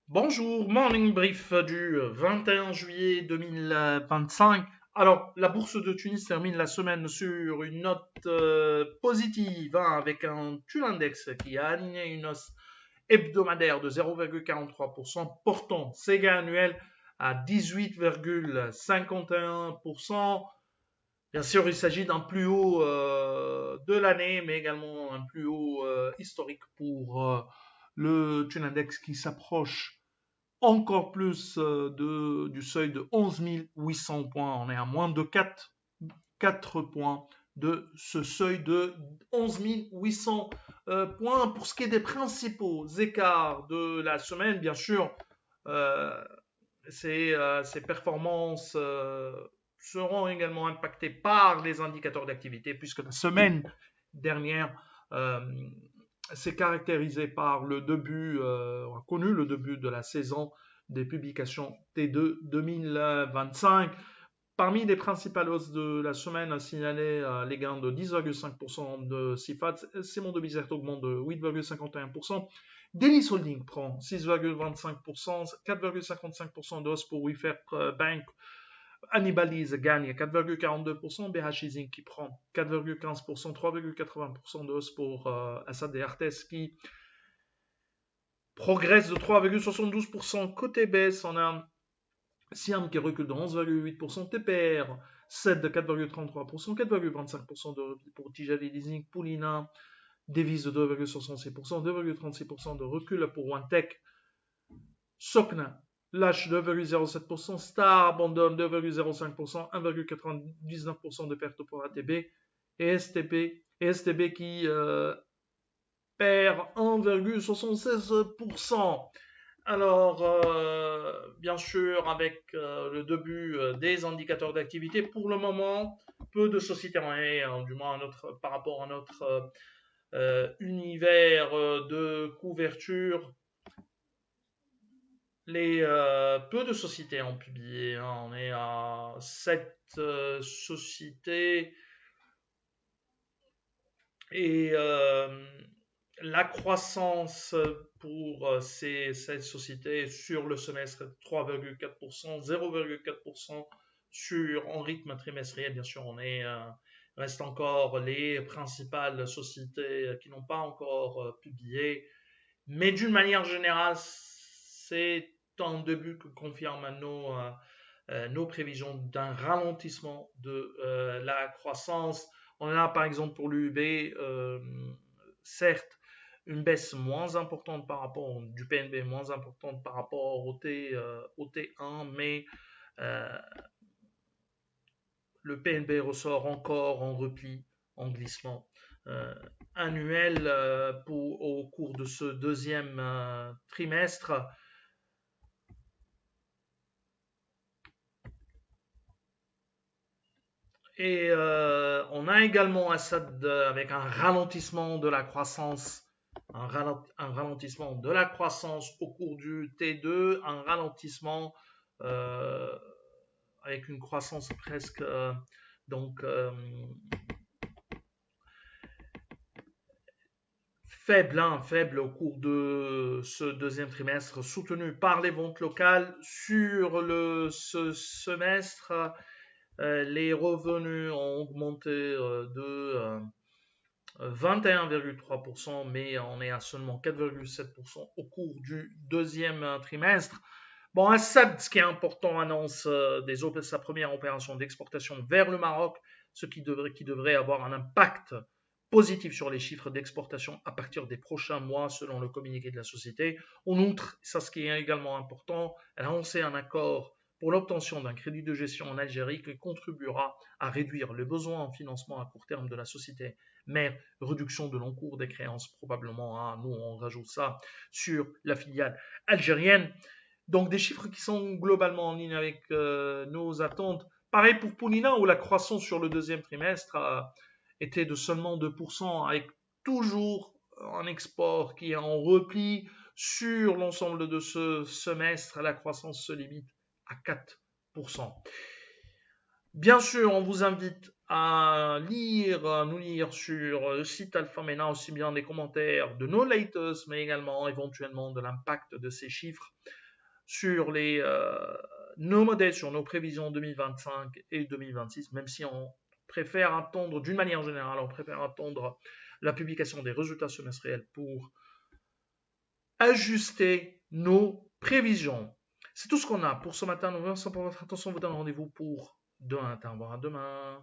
Bonjour, morning brief du 21 juillet 2025. Alors, la bourse de Tunis termine la semaine sur une note positive, avec un TUL Index qui a aligné une hausse hebdomadaire de 0,43%, portant ses gains annuels à 18,51%. Bien sûr, il s'agit d'un plus haut de l'année, mais également un plus haut historique pour le TUL Index qui s'approche encore plus du seuil de 11 800 points. On est à moins de 4 points de ce seuil de 11 800 points. Pour ce qui est des principaux écarts de la semaine, bien sûr, euh, ces performances seront également impactées par les indicateurs d'activité, puisque la semaine dernière euh, s'est caractérisée par le début, on a connu le début de la saison des publications T2 2025. Parmi les principales hausses de la semaine, à signaler les gains de 10,5% de CIFAT, Simon de Bizerte augmente de 8,51%, Delis Holding prend 6,25%, 4,55% de hausse pour WeFair Bank, Anibaliz gagne 4,42%, BH Easing qui prend 4,15%, 3,80% de hausse pour Assad et Artes qui progresse de 3,72%. Côté baisse, on a Siam qui recule de 11,8%, TPR cède de 4,33%, 4,25% de repli pour Tijali Leasing, Poulina dévise de 2,66%, 2,36% de recul pour OneTech, Sokna lâche 2,07%, Star abandonne 2,05%, 1,99% de perte pour ATB et STB qui perd 1,76%. Alors, bien sûr, avec le début des indicateurs d'activité, pour le moment, peu de sociétés, du moins par rapport à notre univers de couverture, peu de sociétés ont publié, hein. On est à 7 sociétés et la croissance pour ces sociétés sur le semestre est de 3,4%, 0,4% en rythme trimestriel. Bien sûr, reste encore les principales sociétés qui n'ont pas encore publié. Mais d'une manière générale, c'est un début que confirment nos prévisions d'un ralentissement de la croissance. On a par exemple pour l'UB, certes, une baisse moins importante par rapport du PNB, moins importante par rapport au T1, mais euh, le PNB ressort encore en repli, en glissement annuel au cours de ce deuxième trimestre. Et on a également Assad avec un ralentissement de la croissance, un ralentissement de la croissance au cours du T2, un ralentissement euh, avec une croissance presque donc faible au cours de ce deuxième trimestre, soutenu par les ventes locales. Sur ce semestre, les revenus ont augmenté de 21,3%, mais on est à seulement 4,7% au cours du deuxième trimestre. Bon, Assad, ce qui est important, annonce sa première opération d'exportation vers le Maroc, ce qui devrait avoir un impact positif sur les chiffres d'exportation à partir des prochains mois, selon le communiqué de la société. En outre, ça ce qui est également important, elle a annoncé un accord pour l'obtention d'un crédit de gestion en Algérie qui contribuera à réduire les besoins en financement à court terme de la société mère, réduction de l'encours des créances probablement. Nous, on rajoute ça sur la filiale algérienne. Donc des chiffres qui sont globalement en ligne avec nos attentes. Pareil pour Poulina, où la croissance sur le deuxième trimestre était de seulement 2%, avec toujours un export qui est en repli. Sur l'ensemble de ce semestre, la croissance se limite à 4%. Bien sûr, on vous invite à nous lire sur le site Alphamena, aussi bien des commentaires de nos latest, mais également éventuellement de l'impact de ces chiffres sur nos modèles, sur nos prévisions 2025 et 2026, même si on préfère attendre, d'une manière générale, on préfère attendre la publication des résultats semestriels pour ajuster nos prévisions. C'est tout ce qu'on a pour ce matin. Nous vous remercions pour votre attention. On vous donne rendez-vous pour demain. Au revoir à demain.